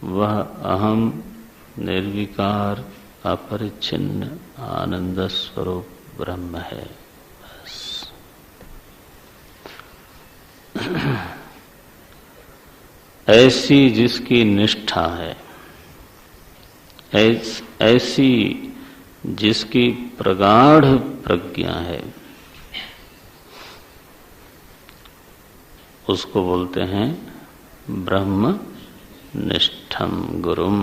वह अहम निर्विकार अपरिच्छिन्न आनंद स्वरूप ब्रह्म है। बस। ऐसी जिसकी निष्ठा है, ऐसी जिसकी प्रगाढ़ प्रज्ञा है, उसको बोलते हैं ब्रह्म निष्ठम गुरुम।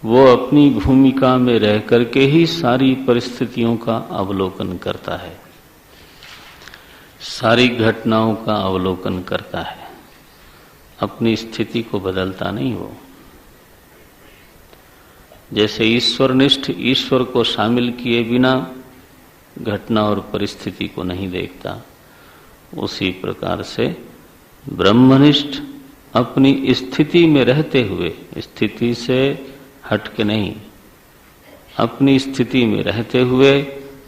वो अपनी भूमिका में रह करके ही सारी परिस्थितियों का अवलोकन करता है, सारी घटनाओं का अवलोकन करता है, अपनी स्थिति को बदलता नहीं। वो जैसे ईश्वरनिष्ठ ईश्वर को शामिल किए बिना घटना और परिस्थिति को नहीं देखता, उसी प्रकार से ब्रह्मनिष्ठ अपनी स्थिति में रहते हुए, स्थिति से हट के नहीं, अपनी स्थिति में रहते हुए,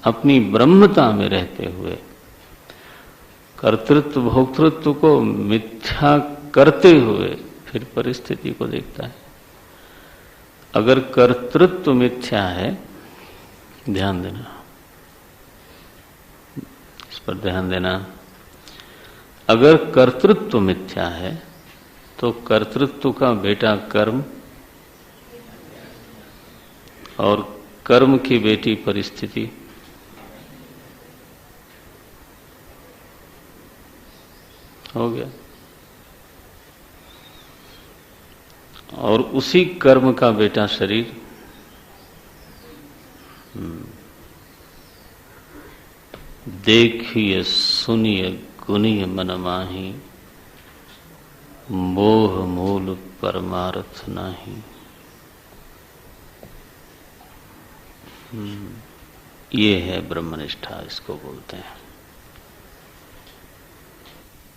अपनी ब्रह्मता में रहते हुए कर्तृत्व भोक्तृत्व को मिथ्या करते हुए फिर परिस्थिति को देखता है। अगर कर्तृत्व मिथ्या है, ध्यान देना, इस पर ध्यान देना, अगर कर्तृत्व मिथ्या है तो कर्तृत्व का बेटा कर्म और कर्म की बेटी परिस्थिति। हो गया। और उसी कर्म का बेटा शरीर। देखिए सुनिए गुनिय मन माही, मोह मूल परमार्थ नाही। ये है ब्रह्मनिष्ठा, इसको बोलते हैं।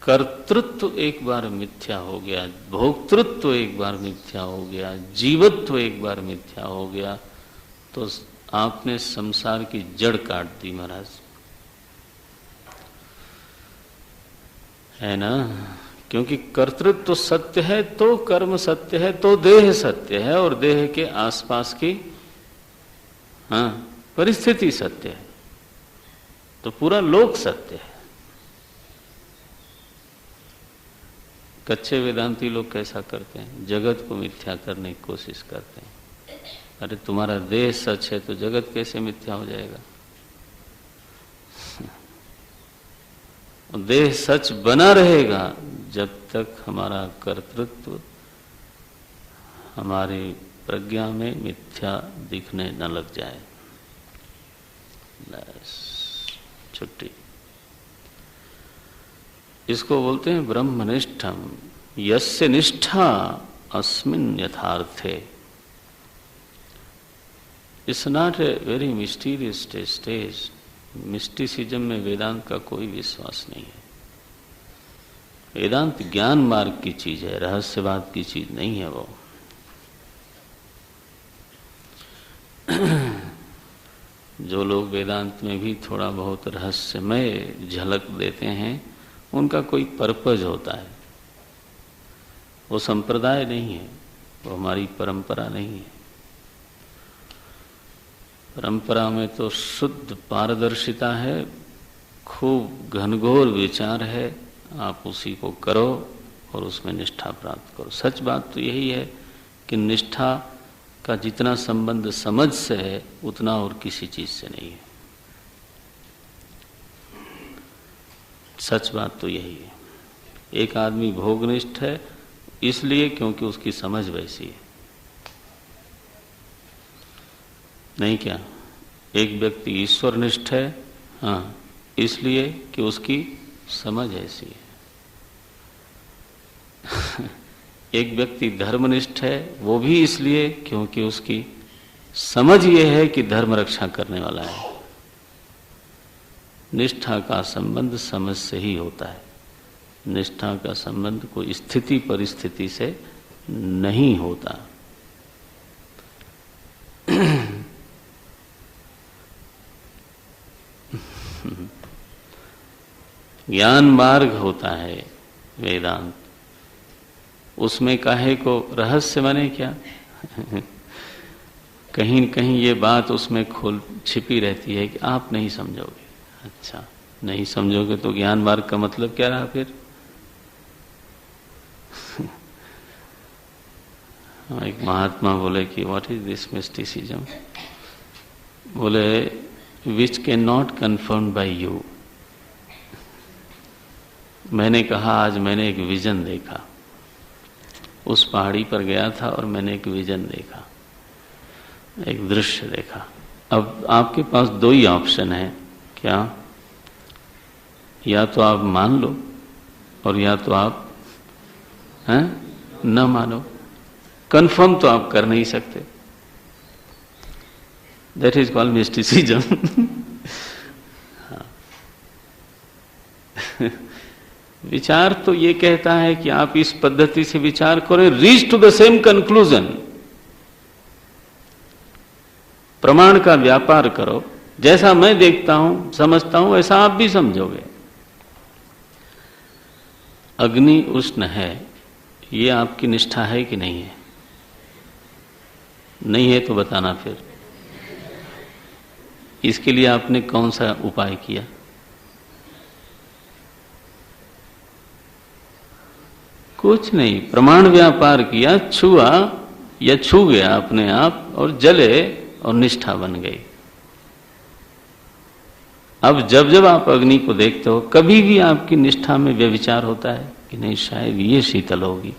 कर्तृत्व एक बार मिथ्या हो गया, भोक्तृत्व एक बार मिथ्या हो गया, जीवत्व एक बार मिथ्या हो गया, तो आपने संसार की जड़ काट दी महाराज, है ना। क्योंकि कर्तृत्व सत्य है तो कर्म सत्य है तो देह सत्य है, और देह के आसपास की परिस्थिति सत्य है, तो पूरा लोक सत्य है। कच्चे वेदांती लोग कैसा करते हैं, जगत को मिथ्या करने की कोशिश करते हैं। अरे तुम्हारा देह सच है तो जगत कैसे मिथ्या हो जाएगा। देह सच बना रहेगा जब तक हमारा कर्तृत्व हमारी प्रज्ञा में मिथ्या दिखने न लग जाए। बस छुट्टी। इसको बोलते हैं ब्रह्मनिष्ठम। यस्य निष्ठा अस्मिन् यथार्थे। It's not a very mysterious stage. Mysticism में वेदांत का कोई विश्वास नहीं है। वेदांत ज्ञान मार्ग की चीज है, रहस्यवाद की चीज नहीं है। वो जो लोग वेदांत में भी थोड़ा बहुत रहस्यमय झलक देते हैं, उनका कोई पर्पज होता है। वो संप्रदाय नहीं है, वो हमारी परंपरा नहीं है। परंपरा में तो शुद्ध पारदर्शिता है, खूब घनघोर विचार है, आप उसी को करो और उसमें निष्ठा प्राप्त करो। सच बात तो यही है कि निष्ठा का जितना संबंध समझ से है उतना और किसी चीज से नहीं है। सच बात तो यही है। एक आदमी भोगनिष्ठ है इसलिए क्योंकि उसकी समझ वैसी है, नहीं क्या। एक व्यक्ति ईश्वरनिष्ठ है, हाँ, इसलिए कि उसकी समझ ऐसी है। एक व्यक्ति धर्मनिष्ठ है, वो भी इसलिए क्योंकि उसकी समझ ये है कि धर्म रक्षा करने वाला है। निष्ठा का संबंध समझ से ही होता है। निष्ठा का संबंध कोई स्थिति परिस्थिति से नहीं होता। ज्ञान मार्ग होता है वेदांत। उसमें काहे को रहस्य बने क्या? कहीं न कहीं ये बात उसमें छिपी रहती है कि आप नहीं समझोगे। अच्छा, नहीं समझोगे तो ज्ञान मार्ग का मतलब क्या रहा फिर? एक महात्मा बोले कि व्हाट इज दिस मिस्टिसिज्म? बोले which can not confirm by you. मैंने कहा आज मैंने एक विजन देखा, उस पहाड़ी पर गया था और मैंने एक विजन देखा, एक दृश्य देखा। अब आपके पास दो ही ऑप्शन है, क्या? या तो आप मान लो और या तो आप न मानो। कंफर्म तो आप कर नहीं सकते। That is called mysticism. विचार तो ये कहता है कि आप इस पद्धति से विचार करें, reach to the same conclusion. प्रमाण का व्यापार करो, जैसा मैं देखता हूं समझता हूं वैसा आप भी समझोगे। अग्नि उष्ण है, ये आपकी निष्ठा है कि नहीं है? नहीं है तो बताना फिर। इसके लिए आपने कौन सा उपाय किया? कुछ नहीं, प्रमाण व्यापार किया, छुआ या छू गया अपने आप और जले और निष्ठा बन गई। अब जब जब आप अग्नि को देखते हो, कभी भी आपकी निष्ठा में व्यभिचार होता है कि नहीं शायद ये शीतल होगी?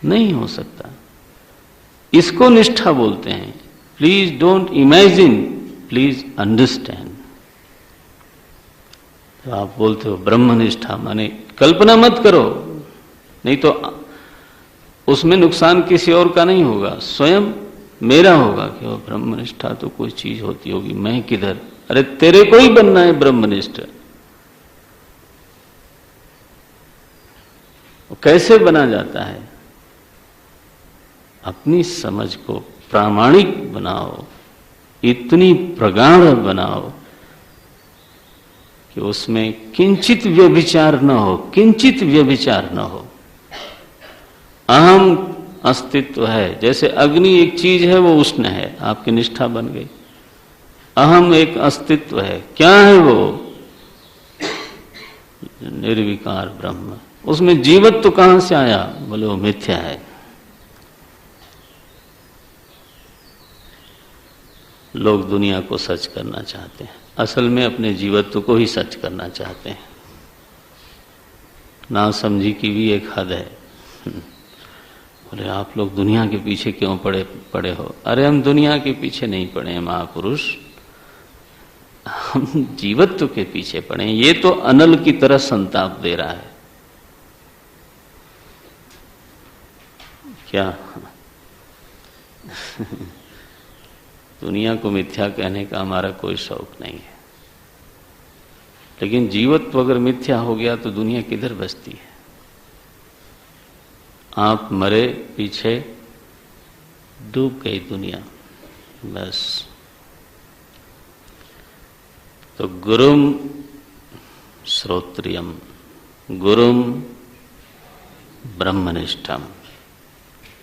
नहीं हो सकता। इसको निष्ठा बोलते हैं। Please don't imagine, please understand. तो आप बोलते हो ब्रह्मनिष्ठा माने कल्पना मत करो, नहीं तो उसमें नुकसान किसी और का नहीं होगा, स्वयं मेरा होगा कि वो ब्रह्मनिष्ठा तो कोई चीज होती होगी, मैं किधर? अरे तेरे को ही बनना है ब्रह्मनिष्ठ। कैसे बना जाता है? अपनी समझ को प्रामाणिक बनाओ, इतनी प्रगाढ़ बनाओ कि उसमें किंचित व्यभिचार न हो, किंचित व्यभिचार न हो। अहम अस्तित्व है, जैसे अग्नि एक चीज है, वो उष्ण है, आपकी निष्ठा बन गई। अहम एक अस्तित्व है, क्या है वो? निर्विकार ब्रह्म। उसमें जीवत्व कहां से आया? बोले वो मिथ्या है। लोग दुनिया को सच करना चाहते हैं, असल में अपने जीवत्व को ही सच करना चाहते हैं। ना समझी की भी एक हद है। बोले आप लोग दुनिया के पीछे क्यों पड़े हो? अरे हम दुनिया के पीछे नहीं पड़े हैं महापुरुष, हम जीवत्व के पीछे पड़े हैं। ये तो अनल की तरह संताप दे रहा है। क्या दुनिया को मिथ्या कहने का हमारा कोई शौक नहीं है, लेकिन जीवत्व अगर मिथ्या हो गया तो दुनिया किधर बसती है? आप मरे, पीछे डूब गई दुनिया, बस। तो गुरुम श्रोत्रियम, गुरुम ब्रह्मनिष्ठम,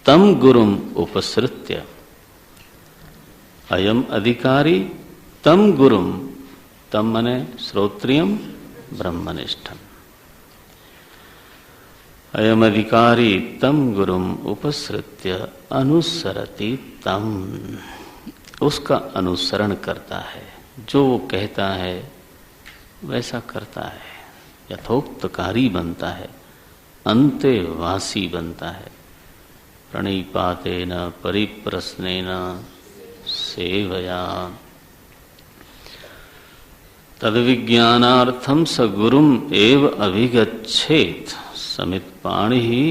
तम गुरुम उपसृत्य अयम अधिकारी तम गुरुम, तम मने श्रोत्रियम ब्रह्मनिष्ठम, अयम अधिकारी तम गुरुम उपसृत्य अनुसरति तम, उसका अनुसरण करता है, जो वो कहता है वैसा करता है, यथोक्तकारी बनता है, अंतेवासी बनता है। प्रणिपातेन परिप्रश्नेन सेवया तद्विज्ञानार्थम स गुरुम एव अभिगच्छेत समित्पाणि ही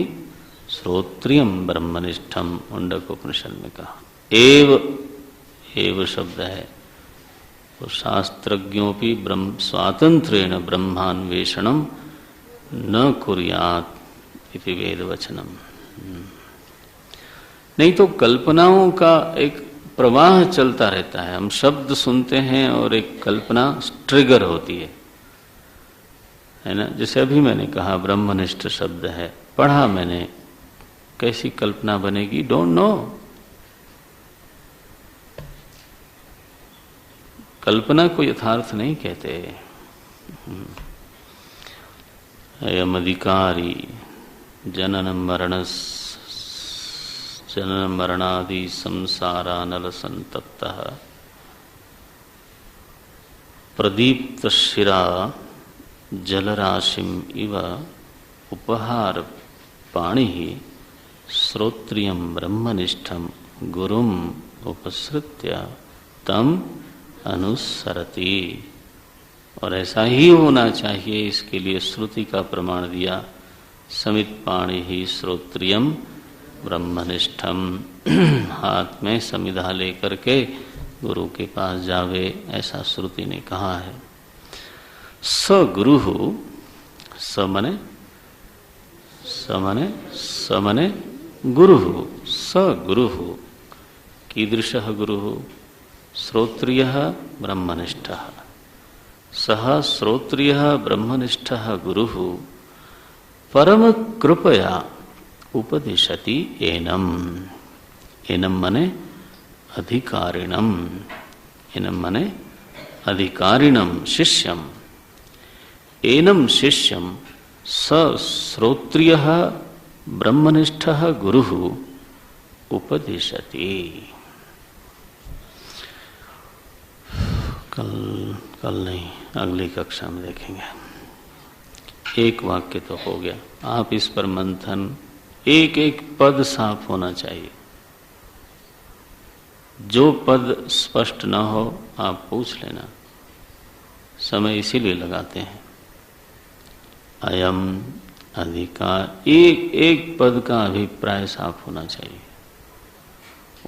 श्रोत्रियम ब्रह्मनिष्ठम। मुंडकोपनिषद में कहा एव शब्द है, तो शास्त्रज्ञों ब्रह्म स्वातंत्र्येण ब्रह्मान्वेषणम न कुर्यात् इति वेदवचनम। नहीं तो कल्पनाओं का एक प्रवाह चलता रहता है। हम शब्द सुनते हैं और एक कल्पना ट्रिगर होती है, है ना। जैसे अभी मैंने कहा ब्रह्मनिष्ठ शब्द है, पढ़ा मैंने, कैसी कल्पना बनेगी, डोंट नो। कल्पना को यथार्थ नहीं कहते। अयम अधिकारी जनन मरणादि संसारानल संतप्तः प्रदीप्त शिरा जलराशिम इव उपहार पाणि श्रोत्रियम ब्रह्मनिष्ठम गुरुम उपसृत्य तम अनुसरति। और ऐसा ही होना चाहिए, इसके लिए श्रुति का प्रमाण दिया। समित पाणि ही श्रोत्रियम ब्रह्मनिष्ठम, हाथ में समिधा लेकर के गुरु के पास जावे, ऐसा श्रुति ने कहा है। स गुरु, स मने गुरु, स गुरु कीदृशः गुरु, श्रोत्रियः ब्रह्मनिष्ठः, सः श्रोत्रियः ब्रह्मनिष्ठः गुरुः परम कृपया उपदिशति एनम, एनम मने अधिकारिणम, एनम मने अधिकारिणम शिष्यम, एनम शिष्यम स श्रोत्रियः ब्रह्मनिष्ठः गुरुः उपदिशति। कल नहीं, अगली कक्षा में देखेंगे। एक वाक्य तो हो गया, आप इस पर मंथन, एक एक पद साफ होना चाहिए। जो पद स्पष्ट ना हो आप पूछ लेना, समय इसीलिए लगाते हैं। अयम अधिकार, एक एक पद का अभिप्राय साफ होना चाहिए।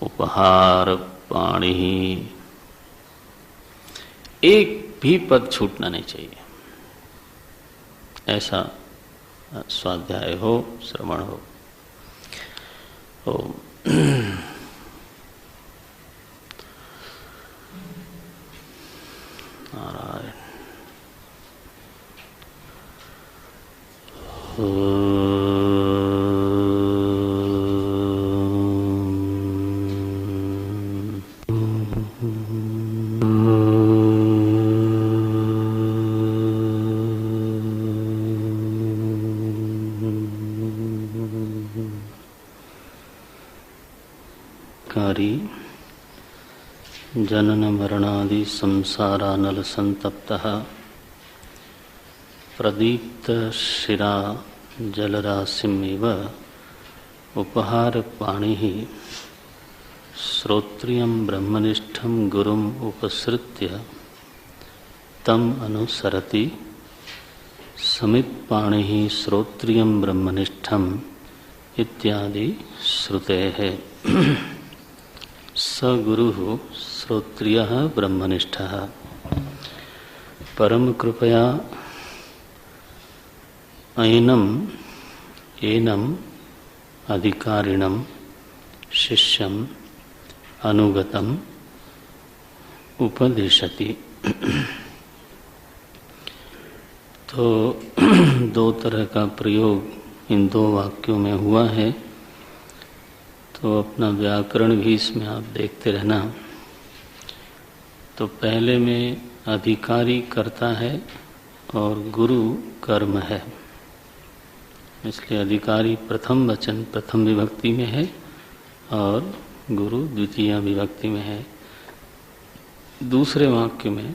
उपहार पाणि, एक भी पद छूटना नहीं चाहिए। ऐसा स्वाध्याय हो, श्रवण हो। ओम नारायण। जनन मरणादि संसारानल संतप्तः प्रदीप्त शिरा जलराशिमिव उपहार पाणि श्रोत्रियं ब्रह्मनिष्ठं गुरुम उपसृत्य तम अनुसरति। समित पाणि श्रोत्रियं ब्रह्मनिष्ठम इत्यादि श्रुतेः। स गुरुः श्रोत्रियः ब्रह्मनिष्ठः परम कृपया एनम अधिकारिणम शिष्यम अनुगतम उपदिशति। तो दो तरह का प्रयोग इन दो वाक्यों में हुआ है, तो अपना व्याकरण भी इसमें आप देखते रहना। तो पहले में अधिकारी कर्ता है और गुरु कर्म है, इसलिए अधिकारी प्रथम वचन प्रथम विभक्ति में है और गुरु द्वितीय विभक्ति में है। दूसरे वाक्य में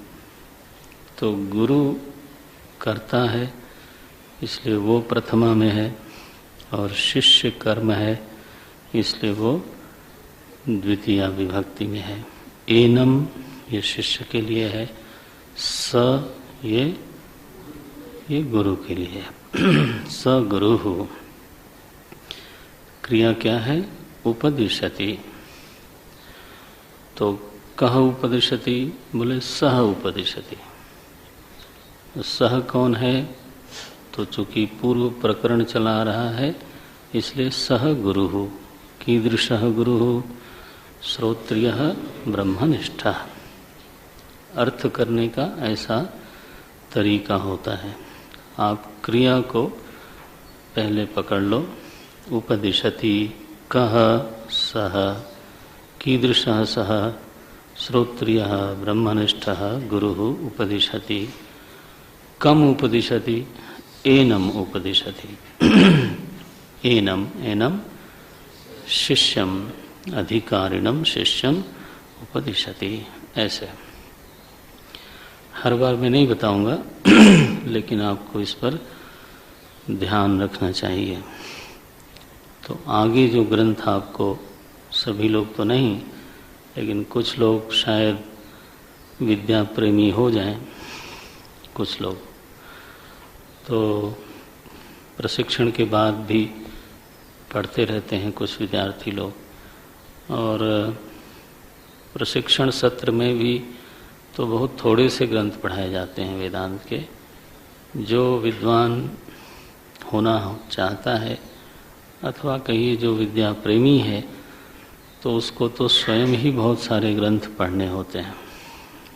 तो गुरु कर्ता है, इसलिए वो प्रथमा में है, और शिष्य कर्म है, इसलिए वो द्वितीय विभक्ति में है। एनम ये शिष्य के लिए है, स ये गुरु के लिए है। स गुरु क्रिया क्या है? उपदिशति। तो कह उपदिशति? बोले सह उपदिशति। सह कौन है? तो चूंकि पूर्व प्रकरण चला रहा है इसलिए सह गुरु। कीदृशः गुरु? श्रोत्रियः ब्रह्मनिष्ठः। अर्थ करने का ऐसा तरीका होता है। आप क्रिया को पहले पकड़ लो। उपदिशति कः सः कीदृशः सः श्रोत्रियः ब्रह्मनिष्ठः गुरुः उपदिशति। कम उपदिशति? एनम उपदिशति। एनम शिष्यम अधिकारिणम शिष्यम उपदिशति। ऐसे हर बार मैं नहीं बताऊंगा लेकिन आपको इस पर ध्यान रखना चाहिए। तो आगे जो ग्रंथ आपको, सभी लोग तो नहीं लेकिन कुछ लोग शायद विद्या प्रेमी हो जाएं, कुछ लोग तो प्रशिक्षण के बाद भी पढ़ते रहते हैं कुछ विद्यार्थी लोग, और प्रशिक्षण सत्र में भी तो बहुत थोड़े से ग्रंथ पढ़ाए जाते हैं वेदांत के। जो विद्वान होना चाहता है अथवा कहिए जो विद्या प्रेमी है, तो उसको तो स्वयं ही बहुत सारे ग्रंथ पढ़ने होते हैं,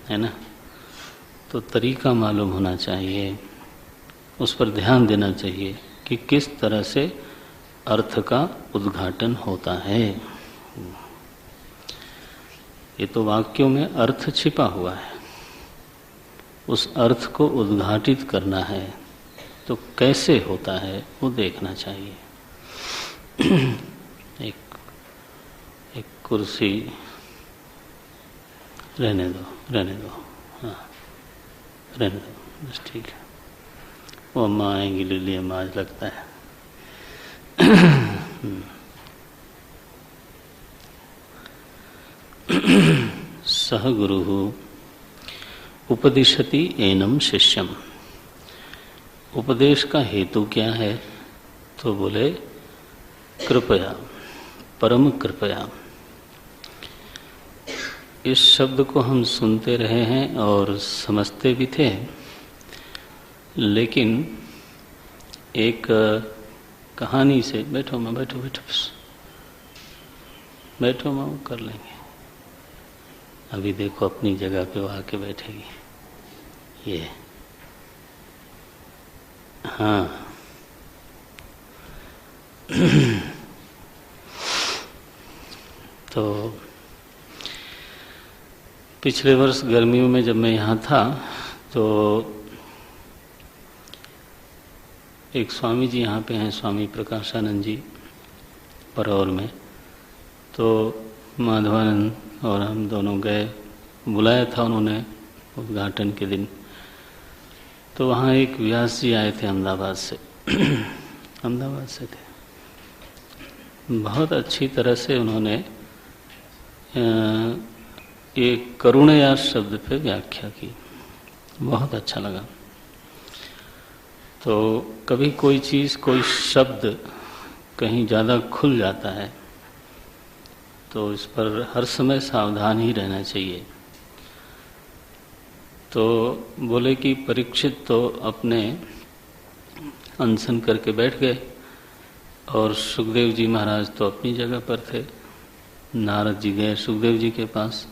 है ना। तो तरीका मालूम होना चाहिए, उस पर ध्यान देना चाहिए कि किस तरह से अर्थ का उद्घाटन होता है। ये तो वाक्यों में अर्थ छिपा हुआ है, उस अर्थ को उद्घाटित करना है तो कैसे होता है वो देखना चाहिए। एक कुर्सी रहने दो, हाँ रहने दो, बस ठीक है। वो अम्मा आएंगी लिली अम्मा आज लगता है। सह गुरुः उपदिशति एनम शिष्यम। उपदेश का हेतु क्या है? तो बोले कृपया, परम कृपया। इस शब्द को हम सुनते रहे हैं और समझते भी थे, लेकिन एक कहानी से, बैठो मैं, बैठो मैं कर लेंगे। अभी देखो अपनी जगह पे वो आके बैठेगी ये। हाँ तो पिछले वर्ष गर्मियों में जब मैं यहाँ था तो एक स्वामी जी यहाँ पे हैं, स्वामी प्रकाशानंद जी परौर में। तो माधवानंद और हम दोनों गए, बुलाया था उन्होंने उद्घाटन के दिन। तो वहाँ एक व्यास जी आए थे अहमदाबाद से अहमदाबाद से थे। बहुत अच्छी तरह से उन्होंने एक करुणयास शब्द पे व्याख्या की, बहुत अच्छा लगा। तो कभी कोई चीज़, कोई शब्द कहीं ज़्यादा खुल जाता है तो इस पर हर समय सावधान ही रहना चाहिए। तो बोले कि परीक्षित तो अपने अनशन करके बैठ गए और सुखदेव जी महाराज तो अपनी जगह पर थे। नारद जी गए सुखदेव जी के पास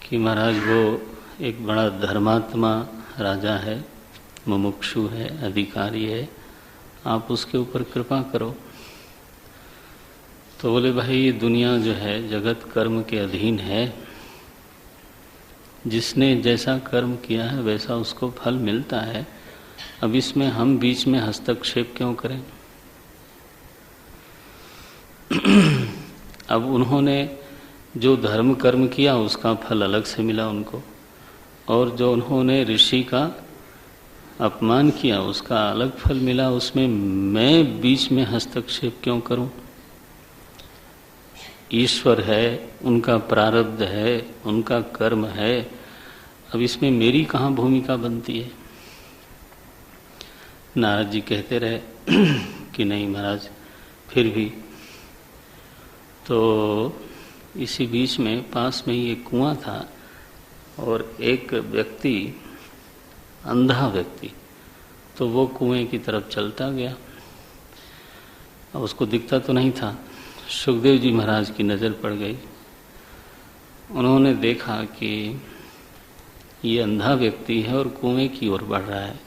कि महाराज वो एक बड़ा धर्मात्मा राजा है, मुमुक्षु है, अधिकारी है, आप उसके ऊपर कृपा करो। तो बोले भाई ये दुनिया जो है जगत कर्म के अधीन है, जिसने जैसा कर्म किया है वैसा उसको फल मिलता है। अब इसमें हम बीच में हस्तक्षेप क्यों करें? अब उन्होंने जो धर्म कर्म किया उसका फल अलग से मिला उनको, और जो उन्होंने ऋषि का अपमान किया उसका अलग फल मिला। उसमें मैं बीच में हस्तक्षेप क्यों करूं? ईश्वर है, उनका प्रारब्ध है, उनका कर्म है, अब इसमें मेरी कहाँ भूमिका बनती है? नारद जी कहते रहे कि नहीं महाराज फिर भी। तो इसी बीच में पास में ही एक कुआं था और एक व्यक्ति, अंधा व्यक्ति, तो वो कुएं की तरफ चलता गया। अब उसको दिखता तो नहीं था। सुखदेव जी महाराज की नज़र पड़ गई। उन्होंने देखा कि ये अंधा व्यक्ति है और कुएं की ओर बढ़ रहा है।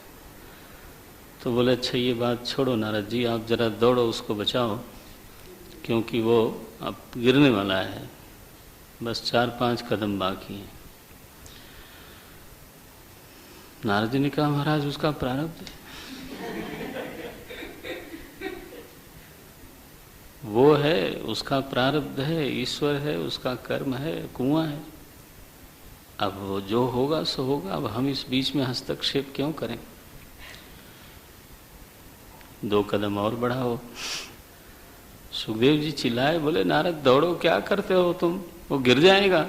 तो बोले अच्छा ये बात छोड़ो नारद जी, आप जरा दौड़ो उसको बचाओ, क्योंकि वो अब गिरने वाला है, बस 4-5 कदम बाकी हैं। नारद जी ने कहा महाराज उसका प्रारब्ध है, वो है, उसका प्रारब्ध है, ईश्वर है, उसका कर्म है, कुआं है, अब वो जो होगा सो होगा, अब हम इस बीच में हस्तक्षेप क्यों करें। 2 कदम और बढ़ाओ। सुखदेव जी चिल्लाए, बोले नारद दौड़ो, क्या करते हो तुम, वो गिर जाएगा,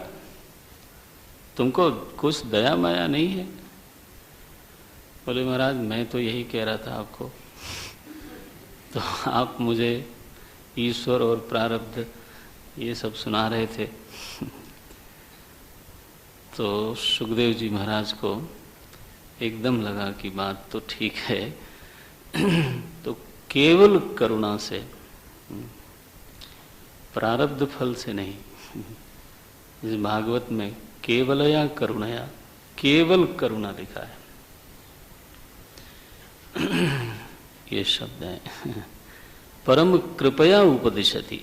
तुमको कुछ दया माया नहीं है। बोले महाराज मैं तो यही कह रहा था आपको, तो आप मुझे ईश्वर और प्रारब्ध ये सब सुना रहे थे। तो सुखदेव जी महाराज को एकदम लगा कि बात तो ठीक है, तो केवल करुणा से, प्रारब्ध फल से नहीं, इस भागवत में केवलया करुणया, केवल करुणा लिखा है, ये शब्द है। परम कृपया उपदिशति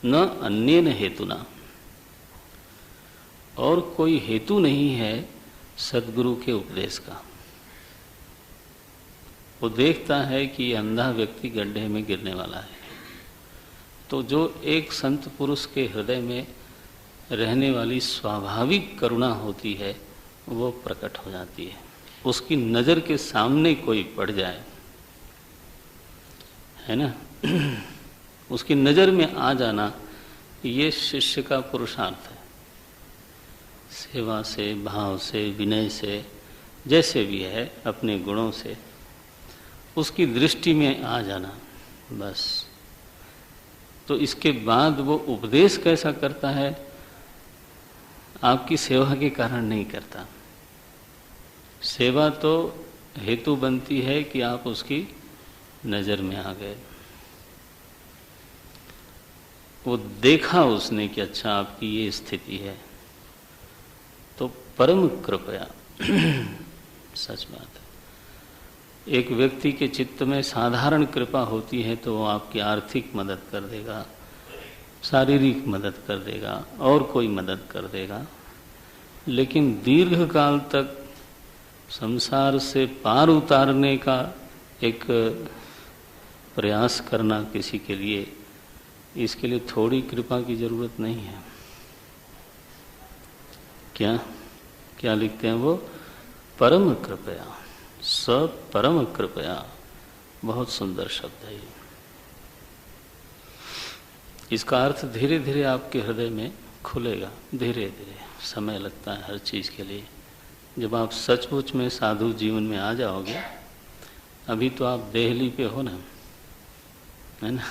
न अन्येन हेतुना, और कोई हेतु नहीं है सद्गुरु के उपदेश का। वो देखता है कि अंधा व्यक्ति गड्ढे में गिरने वाला है, तो जो एक संत पुरुष के हृदय में रहने वाली स्वाभाविक करुणा होती है वो प्रकट हो जाती है। उसकी नज़र के सामने कोई पड़ जाए, है ना, उसकी नज़र में आ जाना, ये शिष्य का पुरुषार्थ है। सेवा से, भाव से, विनय से, जैसे भी है, अपने गुणों से उसकी दृष्टि में आ जाना, बस। तो इसके बाद वो उपदेश कैसा करता है, आपकी सेवा के कारण नहीं करता। सेवा तो हेतु बनती है कि आप उसकी नज़र में आ गए, वो देखा उसने कि अच्छा आपकी ये स्थिति है, तो परम कृपया सच बात है। एक व्यक्ति के चित्त में साधारण कृपा होती है तो वो आपकी आर्थिक मदद कर देगा, शारीरिक मदद कर देगा, और कोई मदद कर देगा, लेकिन दीर्घ काल तक संसार से पार उतारने का एक प्रयास करना किसी के लिए, इसके लिए थोड़ी कृपा की जरूरत नहीं है। क्या क्या लिखते हैं वो, परम कृपया, सब परम कृपया, बहुत सुंदर शब्द है ये। इसका अर्थ धीरे धीरे आपके हृदय में खुलेगा, धीरे धीरे, समय लगता है हर चीज के लिए। जब आप सचमुच में साधु जीवन में आ जाओगे, अभी तो आप देहली पे हो ना, है ना,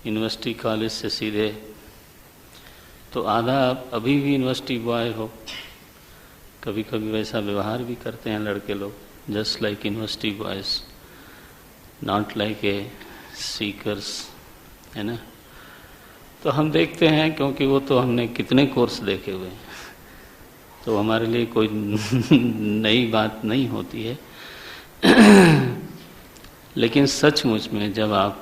यूनिवर्सिटी कॉलेज से सीधे, तो आधा आप अभी भी यूनिवर्सिटी बॉय हो। कभी कभी वैसा व्यवहार भी करते हैं लड़के लोग, just like university boys, not like a seekers, है ना। तो हम देखते हैं, क्योंकि वो तो हमने कितने कोर्स देखे हुए हैं, तो हमारे लिए कोई नई बात नहीं होती है। लेकिन सचमुच में जब आप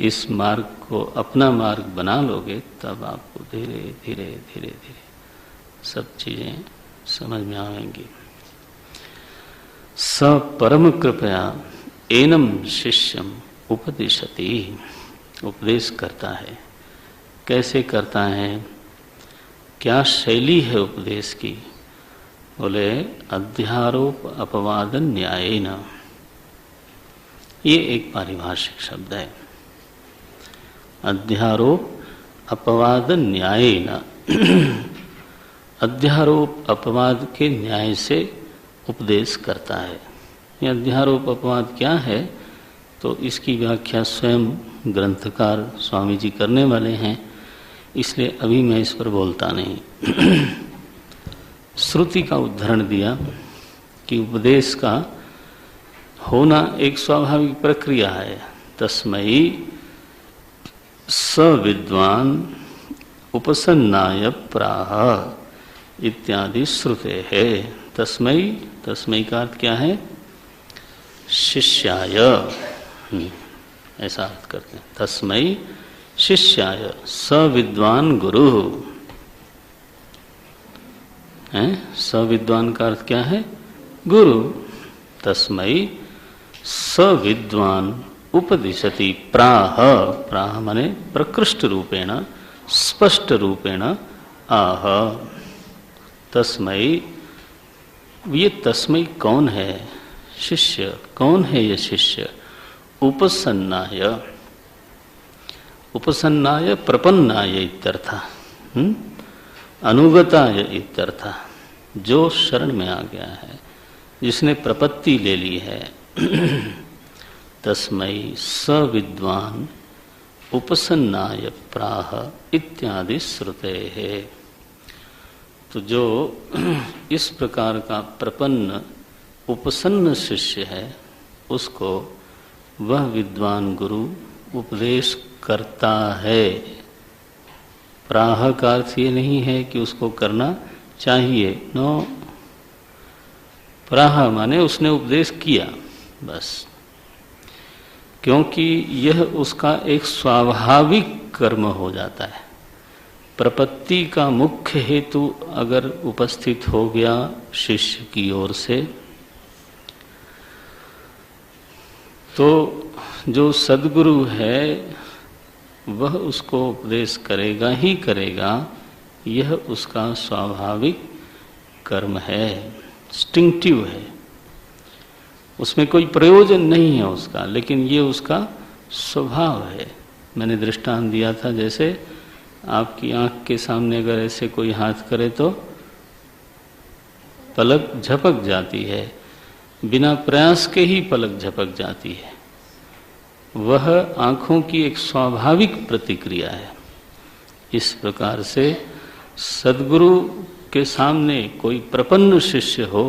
इस मार्ग को अपना मार्ग बना लोगे, तब आपको धीरे धीरे धीरे धीरे सब चीजें समझ में आएंगी। स परम कृपया एनम शिष्यम उपदिशति, उपदेश करता है। कैसे करता है, क्या शैली है उपदेश की? बोले अध्यारोप अपवाद न्यायेन, ये एक पारिभाषिक शब्द है। अध्यारोप अपवाद न्यायेन, अध्यारोप अपवाद के न्याय से उपदेश करता है। ये अध्यारोप अपवाद क्या है, तो इसकी व्याख्या स्वयं ग्रंथकार स्वामी जी करने वाले हैं, इसलिए अभी मैं इस पर बोलता नहीं। श्रुति का उदाहरण दिया कि उपदेश का होना एक स्वाभाविक प्रक्रिया है। तस्मै स विद्वान उपसन्नाय प्राह इत्यादि श्रुते है। तस्मै, तस्मै का अर्थ क्या है? शिष्याय, ऐसा अर्थ करते हैं। तस्मै शिष्याय स विद्वान गुरु है। स विद्वान का अर्थ क्या है? गुरु। तस्मै स विद्वान उपदिशति प्राह, प्राह माने प्रकृष्ट रूपेण स्पष्ट रूपेण आह। तस्मै, ये तस्मै कौन है? शिष्य। कौन है ये शिष्य? उपसन्नाय, उपसन्नाय प्रपन्नाय इत्यर्थ, अनुगताय इत्यर्थ, जो शरण में आ गया है, जिसने प्रपत्ति ले ली है। तस्मै स विद्वान उपसन्नाय प्राह इत्यादि श्रुते है। तो जो इस प्रकार का प्रपन्न उपसन्न शिष्य है, उसको वह विद्वान गुरु उपदेश करता है। प्राह का अर्थ ये नहीं है कि उसको करना चाहिए, नो, प्राह माने उसने उपदेश किया बस, क्योंकि यह उसका एक स्वाभाविक कर्म हो जाता है। प्रपत्ति का मुख्य हेतु अगर उपस्थित हो गया शिष्य की ओर से, तो जो सद्गुरु है वह उसको उपदेश करेगा ही करेगा, यह उसका स्वाभाविक कर्म है, इंस्टिंक्टिव है, उसमें कोई प्रयोजन नहीं है उसका, लेकिन ये उसका स्वभाव है। मैंने दृष्टांत दिया था, जैसे आपकी आंख के सामने अगर ऐसे कोई हाथ करे तो पलक झपक जाती है, बिना प्रयास के ही पलक झपक जाती है। वह आंखों की एक स्वाभाविक प्रतिक्रिया है। इस प्रकार से सद्गुरु के सामने कोई प्रपन्न शिष्य हो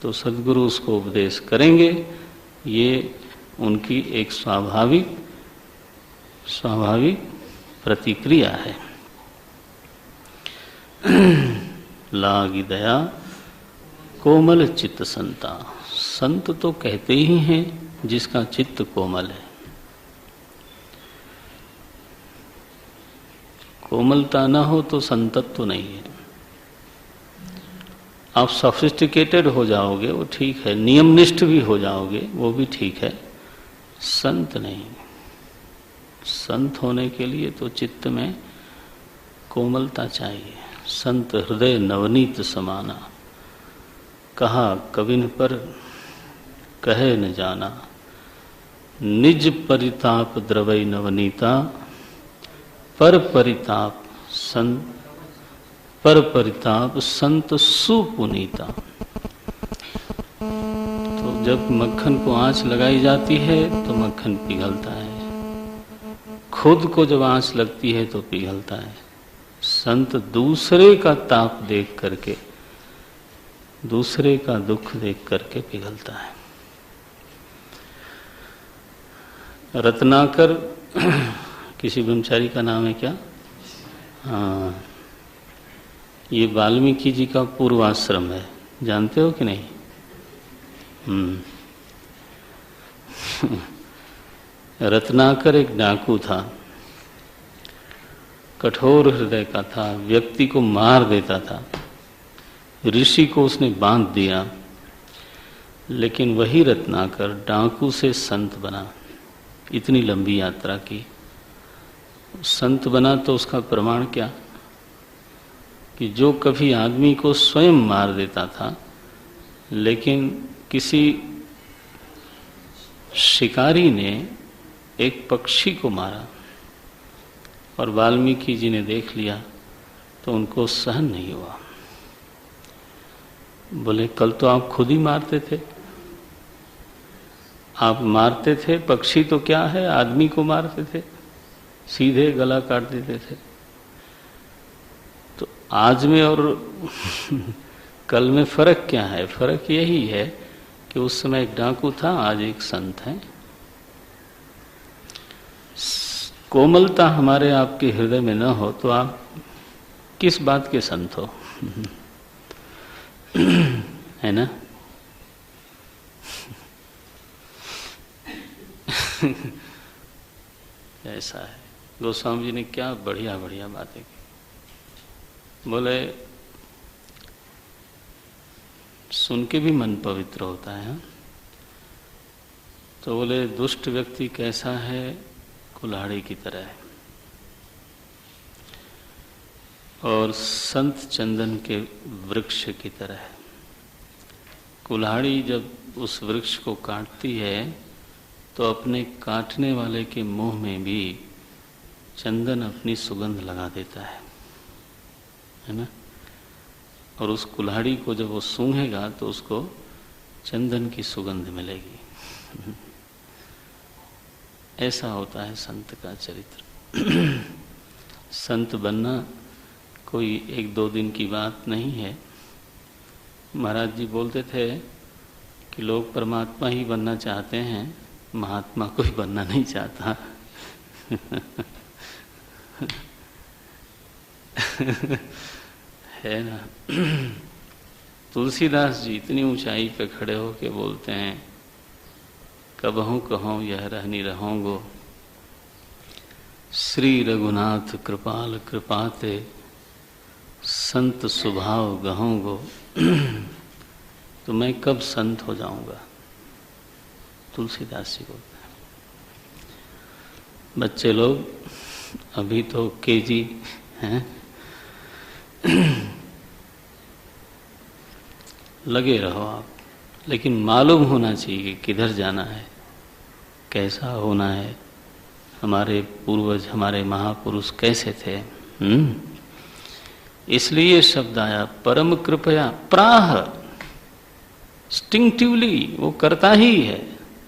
तो सद्गुरु उसको उपदेश करेंगे, ये उनकी एक स्वाभाविक प्रतिक्रिया है। लागी दया कोमल चित्त संता, संत तो कहते ही हैं जिसका चित्त कोमल है। कोमलता ना हो तो संतत्व तो नहीं है। आप सोफिस्टिकेटेड हो जाओगे वो ठीक है, नियमनिष्ठ भी हो जाओगे वो भी ठीक है, संत नहीं। संत होने के लिए तो चित्त में कोमलता चाहिए। संत हृदय नवनीत समाना, कहा कविन पर कहे न जाना, निज परिताप द्रवै नवनीता, पर परिताप संत सुपुनीता। तो जब मक्खन को आंच लगाई जाती है तो मक्खन पिघलता है, खुद को जब आंच लगती है तो पिघलता है। संत दूसरे का ताप देख करके, दूसरे का दुख देख करके पिघलता है। रत्नाकर किसी ब्रह्मचारी का नाम है क्या? हाँ, ये वाल्मीकि जी का पूर्वाश्रम है, जानते हो कि नहीं? रत्नाकर एक डाकू था, कठोर हृदय का था, व्यक्ति को मार देता था। ऋषि को उसने बांध दिया, लेकिन वही रत्नाकर डाकू से संत बना। इतनी लंबी यात्रा की, संत बना तो उसका प्रमाण क्या कि जो कभी आदमी को स्वयं मार देता था, लेकिन किसी शिकारी ने एक पक्षी को मारा और वाल्मीकि जी ने देख लिया तो उनको सहन नहीं हुआ। बोले कल तो आप खुद ही मारते थे, आप मारते थे, पक्षी तो क्या है, आदमी को मारते थे, सीधे गला काट देते थे। तो आज में और कल में फर्क क्या है? फर्क यही है कि उस समय एक डाकू था, आज एक संत है। कोमलता हमारे आपके हृदय में न हो तो आप किस बात के संत हो? है ना? ऐसा है। गोस्वामी जी ने क्या बढ़िया बढ़िया बातें की। बोले सुन के भी मन पवित्र होता है। तो बोले दुष्ट व्यक्ति कैसा है, कुल्हाड़ी की तरह है, और संत चंदन के वृक्ष की तरह है। कुल्हाड़ी जब उस वृक्ष को काटती है तो अपने काटने वाले के मुंह में भी चंदन अपनी सुगंध लगा देता है ना। और उस कुल्हाड़ी को जब वो सूंघेगा तो उसको चंदन की सुगंध मिलेगी। ऐसा होता है संत का चरित्र। संत बनना कोई एक दो दिन की बात नहीं है। महाराज जी बोलते थे कि लोग परमात्मा ही बनना चाहते हैं, महात्मा कोई बनना नहीं चाहता। है ना। तुलसीदास जी इतनी ऊंचाई पे खड़े होके बोलते हैं, कबहूँ कहूँ यह रहनी रहूँगो, श्री रघुनाथ कृपाल कृपाते, संत स्वभाव गहूँगो। तो मैं कब संत हो जाऊंगा, तुलसीदास जी बोलते हैं। बच्चे लोग अभी तो केजी हैं, लगे रहो आप, लेकिन मालूम होना चाहिए कि किधर जाना है, कैसा होना है, हमारे पूर्वज हमारे महापुरुष कैसे थे। इसलिए शब्द आया परम कृपया प्राह, इंस्टिंक्टिवली वो करता ही है,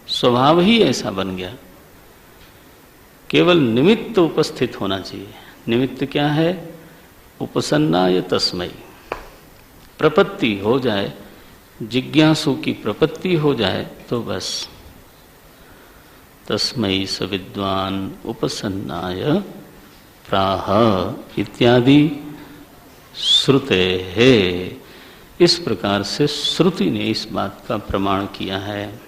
स्वभाव ही ऐसा बन गया। केवल निमित्त उपस्थित होना चाहिए। निमित्त क्या है? उपसन्नाय तस्मै, प्रपत्ति हो जाए, जिज्ञासु की प्रपत्ति हो जाए तो बस। तस्मै स विद्वान उपसन्नाय प्राह इत्यादि श्रुते है। इस प्रकार से श्रुति ने इस बात का प्रमाण किया है।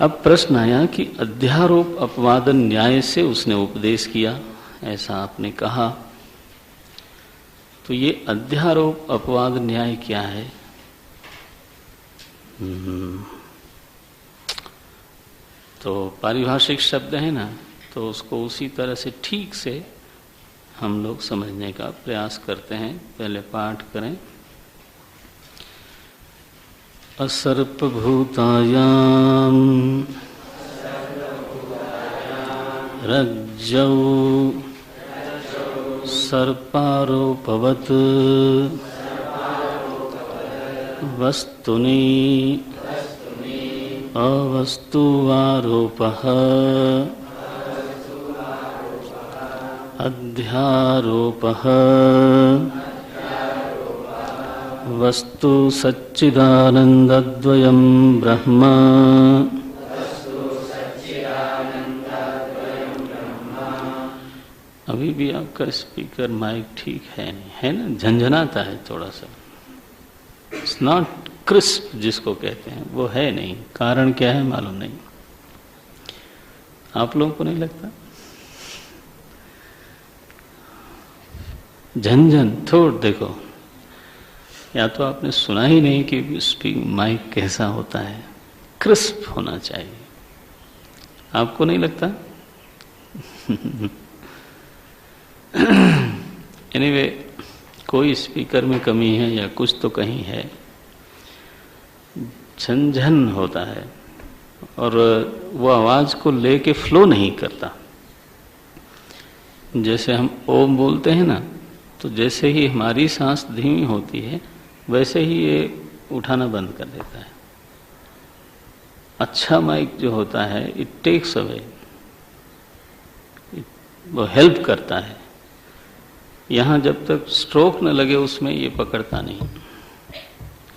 अब प्रश्न आया कि अध्यारोप अपवादन न्याय से उसने उपदेश किया, ऐसा आपने कहा। तो ये अध्यारोप अपवाद न्याय क्या है? तो पारिभाषिक शब्द है ना, तो उसको उसी तरह से ठीक से हम लोग समझने का प्रयास करते हैं। पहले पाठ करें। असर्पभूतायां रज्जौ सर्पारोपवत् वस्तुनि अवस्तुवारोपः अध्यारोपः वस्तु सच्चिदानन्दद्वयं ब्रह्म अभी भी आपका स्पीकर माइक ठीक है नहीं, है ना? झंझनाता है थोड़ा सा। इट्स नॉट क्रिस्प जिसको कहते हैं, वो है नहीं। कारण क्या है मालूम नहीं। आप लोगों को नहीं लगता? झंझन थोड़ देखो, या तो आपने सुना ही नहीं कि माइक कैसा होता है, क्रिस्प होना चाहिए। आपको नहीं लगता? एनीवे, कोई स्पीकर में कमी है या कुछ तो कहीं है, झंझन होता है और वो आवाज को लेके फ्लो नहीं करता। जैसे हम ओम बोलते हैं ना, तो जैसे ही हमारी सांस धीमी होती है वैसे ही ये उठाना बंद कर देता है। अच्छा माइक जो होता है, इट टेक्स अवे, वो हेल्प करता है। यहाँ जब तक स्ट्रोक न लगे उसमें ये पकड़ता नहीं।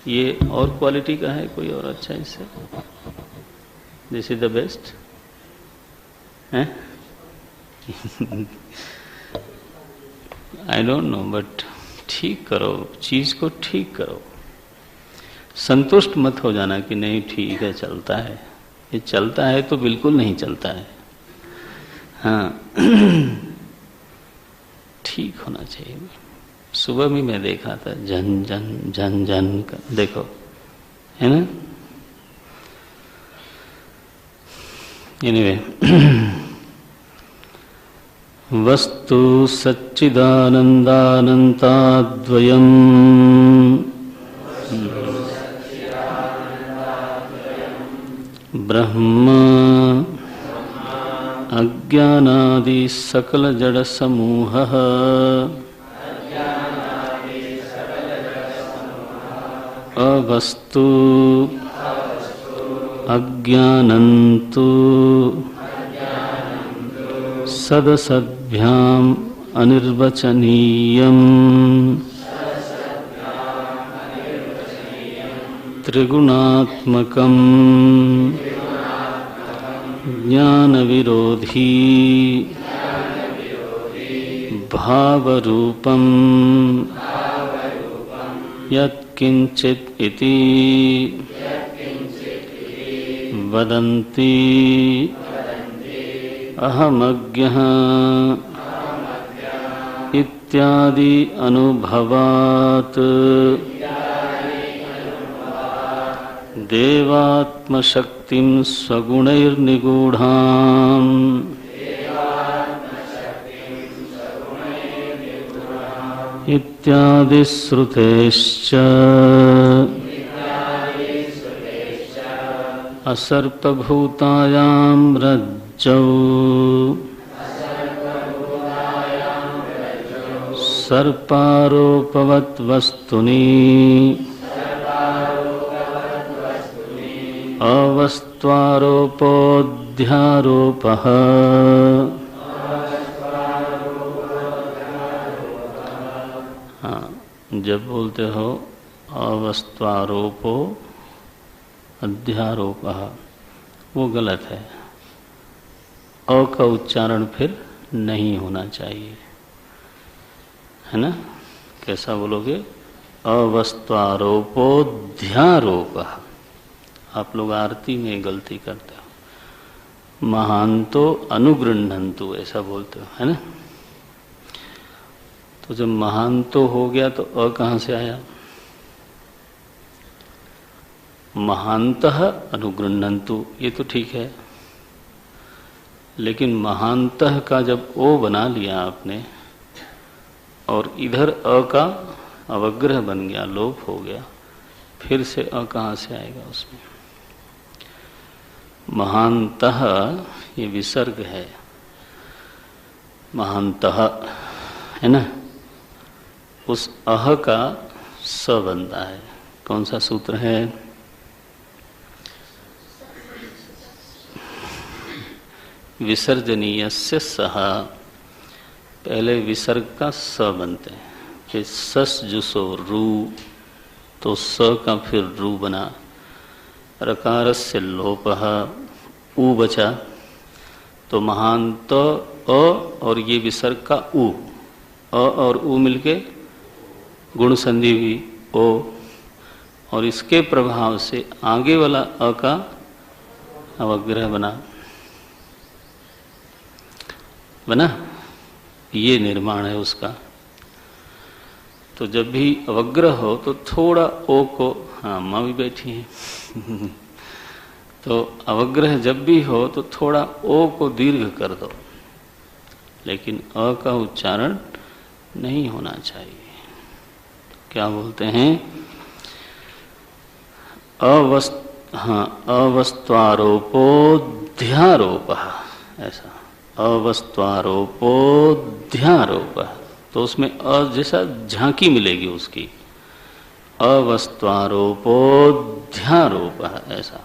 ये और क्वालिटी का है कोई और अच्छा इससे? दिस इज द बेस्ट है। आई डोंट नो, बट ठीक करो, चीज को ठीक करो। संतुष्ट मत हो जाना कि नहीं ठीक है, चलता है, ये चलता है तो बिल्कुल नहीं चलता है। हाँ ठीक होना चाहिए। सुबह भी मैं देखा था जन जन जन जन का, देखो है ना। एनीवे वस्तु सच्चिदानंदानंताद्वयम् ब्रह्म अज्ञानादि सकल जड़ समूहः अवस्तु अज्ञानन्तु सदसद्भ्याम अनिर्वचनीयम् त्रिगुणात्मकम् ज्ञान विरोधी भावरूपम् यत्किंचित् इति वदन्ति अहमज्ञः इत्यादि अनुभवात् देवात्मशक्तिं स्वगुणैर्निगूढाम् इत्यादि श्रुतेश्च असर्पभूतायां रज्जौ सर्पारोपवत् वस्तुनि अवस्त्वारोपोऽध्यारोपः हाँ, जब बोलते हो अवस्त्वारोपो अध्यारोपः वो गलत है। अ का उच्चारण फिर नहीं होना चाहिए, है ना। कैसा बोलोगे? अवस्त्वारोपोऽध्यारोपः। आप लोग आरती में गलती करते हो, महान्तो अनुगृह्णन्तु ऐसा बोलते हो, है ना। तो जब महान्तो हो गया तो अ कहाँ से आया? महान्तः अनुगृह्णन्तु ये तो ठीक है, लेकिन महान्तः का जब ओ बना लिया आपने और इधर अ का अवग्रह बन गया, लोप हो गया, फिर से अ कहाँ से आएगा उसमें? महान्तः ये विसर्ग है, महान्तः है ना। उस अह का स बनता है। कौन सा सूत्र है? विसर्जनीयस्य सह। पहले विसर्ग का स बनते हैं, फिर सस जुसो रू, तो स का फिर रू बना। रकारस्य लोपः ऊ बचा, तो महान्त अ और ये विसर्ग का ऊ, अ और ऊ मिलके गुण संधि हुई ओ, और इसके प्रभाव से आगे वाला अ का अवग्रह बना, ये निर्माण है उसका। तो जब भी अवग्रह हो तो थोड़ा ओ को, हाँ माँ भी बैठी है तो अवग्रह जब भी हो तो थोड़ा ओ को दीर्घ कर दो, लेकिन अ का उच्चारण नहीं होना चाहिए। क्या बोलते हैं? अवस्त्वारोपोऽध्यारोपः, ऐसा अवस्त्वारोपोऽध्यारोपः। तो उसमें अ जैसा झांकी मिलेगी उसकी, अवस्त्वारोपोऽध्यारोपः ऐसा।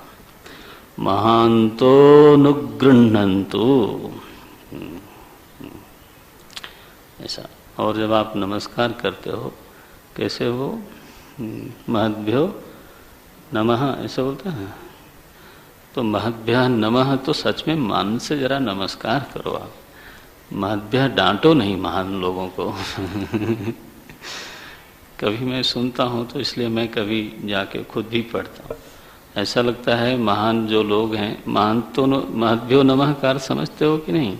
महान्तोऽनुगृह्णन्तु ऐसा। और जब आप नमस्कार करते हो कैसे हो? महद्भ्यो नमः ऐसा बोलते हैं। तो महद्भ्यः नमः तो सच में मान से जरा नमस्कार करो आप। महद्भ्यः डांटो नहीं महान लोगों को कभी मैं सुनता हूँ तो इसलिए मैं कभी जाके खुद भी पढ़ता हूँ। ऐसा लगता है महान जो लोग हैं, महान तो महद्भ्यो नमःकार समझते हो कि नहीं?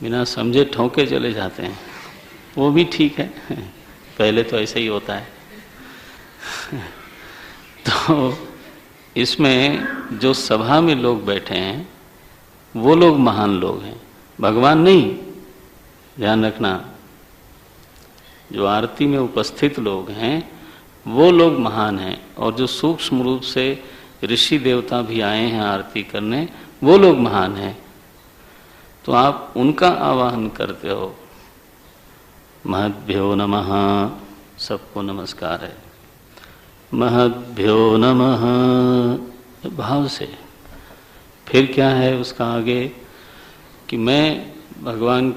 बिना समझे ठोके चले जाते हैं, वो भी ठीक है, पहले तो ऐसा ही होता है। तो इसमें जो सभा में लोग बैठे हैं वो लोग महान लोग हैं, भगवान नहीं, ध्यान रखना। जो आरती में उपस्थित लोग हैं वो लोग महान हैं, और जो सूक्ष्म रूप से ऋषि देवता भी आए हैं आरती करने, वो लोग महान हैं। तो आप उनका आवाहन करते हो, महद्भ्यो नमः, सबको नमस्कार है, महद्भ्यो नमः भाव से। फिर क्या है उसका आगे कि मैं भगवान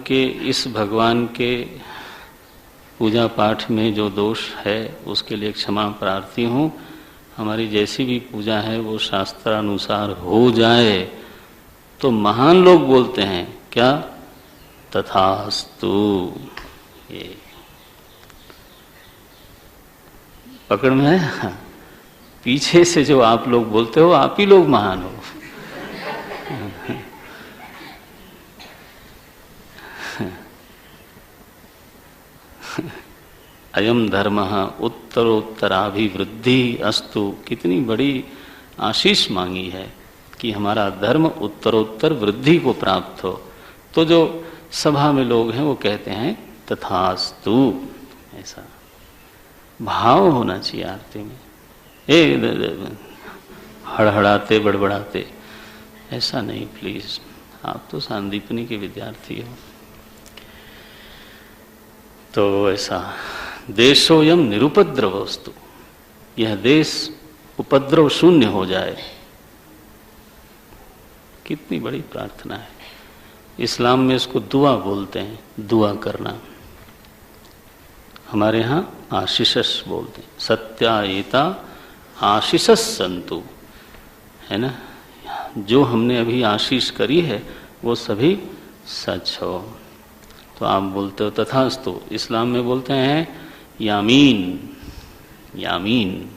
के पूजा पाठ में जो दोष है उसके लिए क्षमा प्रार्थी हूँ। हमारी जैसी भी पूजा है वो शास्त्रानुसार हो जाए। तो महान लोग बोलते हैं क्या? तथास्तु। ये पकड़ में है? पीछे से जो आप लोग बोलते हो आप ही लोग महान हो। अयम धर्म उत्तरोत्तराभिवृद्धि अस्तु। कितनी बड़ी आशीष मांगी है कि हमारा धर्म उत्तरोत्तर वृद्धि को प्राप्त हो। तो जो सभा में लोग हैं वो कहते हैं तथास्तु। ऐसा भाव होना चाहिए आरती में, हड़हड़ाते बड़बड़ाते ऐसा नहीं, प्लीज। आप तो सांदीपनी के विद्यार्थी हो। तो ऐसा देशोयम निरुपद्रवस्तु, यह देश उपद्रव शून्य हो जाए। कितनी बड़ी प्रार्थना है। इस्लाम में इसको दुआ बोलते हैं, दुआ करना। हमारे यहाँ आशीषस बोलते हैं, सत्यायिता आशीषस संतु, है ना। जो हमने अभी आशीष करी है वो सभी सच हो। तो आप बोलते हो तथास्तु। इस्लाम में बोलते हैं यामीन, यामीन।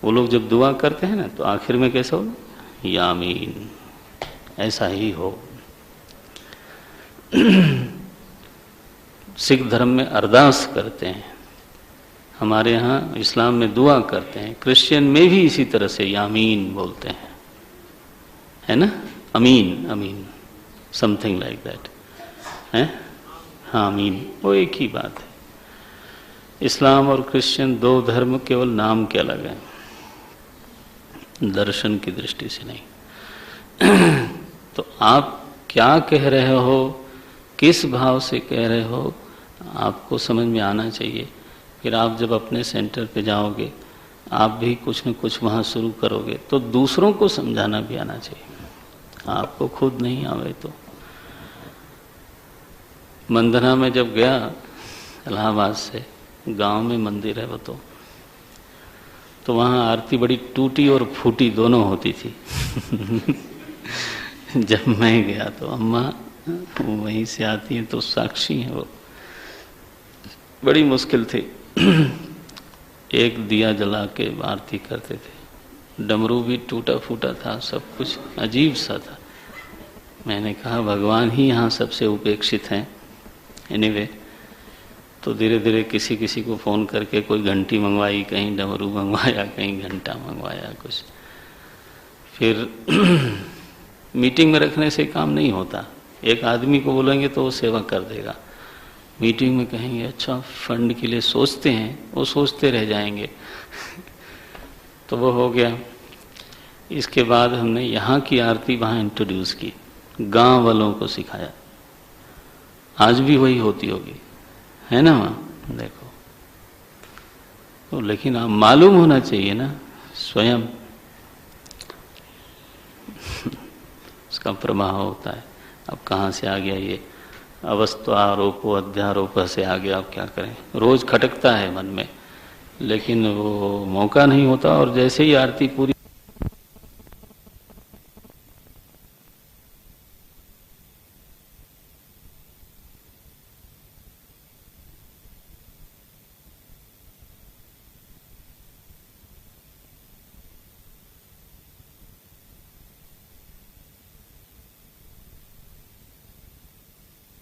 वो लोग जब दुआ करते हैं ना तो आखिर में कैसा हो? यामीन। ऐसा ही हो। सिख धर्म में अरदास करते हैं, हमारे यहाँ इस्लाम में दुआ करते हैं, क्रिश्चियन में भी इसी तरह से यामीन बोलते हैं, है ना। अमीन, अमीन, समथिंग लाइक दैट है। हाँ, अमीन, वो एक ही बात है। इस्लाम और क्रिश्चियन दो धर्म केवल नाम के अलग हैं, दर्शन की दृष्टि से नहीं। तो आप क्या कह रहे हो, किस भाव से कह रहे हो, आपको समझ में आना चाहिए। फिर आप जब अपने सेंटर पे जाओगे, आप भी कुछ न कुछ वहाँ शुरू करोगे तो दूसरों को समझाना भी आना चाहिए। आपको खुद नहीं आवे तो। मंदना में जब गया, इलाहाबाद से गांव में मंदिर है वो, तो वहाँ आरती बड़ी टूटी और फूटी दोनों होती थी। जब मैं गया तो अम्मा वहीं से आती हैं तो साक्षी हैं वो, बड़ी मुश्किल थी। एक दिया जला के आरती करते थे, डमरू भी टूटा फूटा था, सब कुछ अजीब सा था। मैंने कहा भगवान ही यहाँ सबसे उपेक्षित हैं। एनीवे, तो धीरे धीरे किसी किसी को फ़ोन करके कोई घंटी मंगवाई, कहीं डमरू मंगवाया, कहीं घंटा मंगवाया कुछ। फिर मीटिंग में रखने से काम नहीं होता। एक आदमी को बोलेंगे तो वो सेवा कर देगा। मीटिंग में कहेंगे अच्छा फंड के लिए सोचते हैं, वो सोचते रह जाएंगे। तो वो हो गया। इसके बाद हमने यहाँ की आरती वहाँ इंट्रोड्यूस की, गांव वालों को सिखाया। आज भी वही होती होगी, है ना वहाँ, देखो। तो लेकिन आप मालूम होना चाहिए ना स्वयं, उसका प्रभाव होता है। अब कहाँ से आ गया ये अवस्तु आरोपो अध्यारोप से आ गया, अब क्या करें। रोज खटकता है मन में, लेकिन वो मौका नहीं होता। और जैसे ही आरती पूरी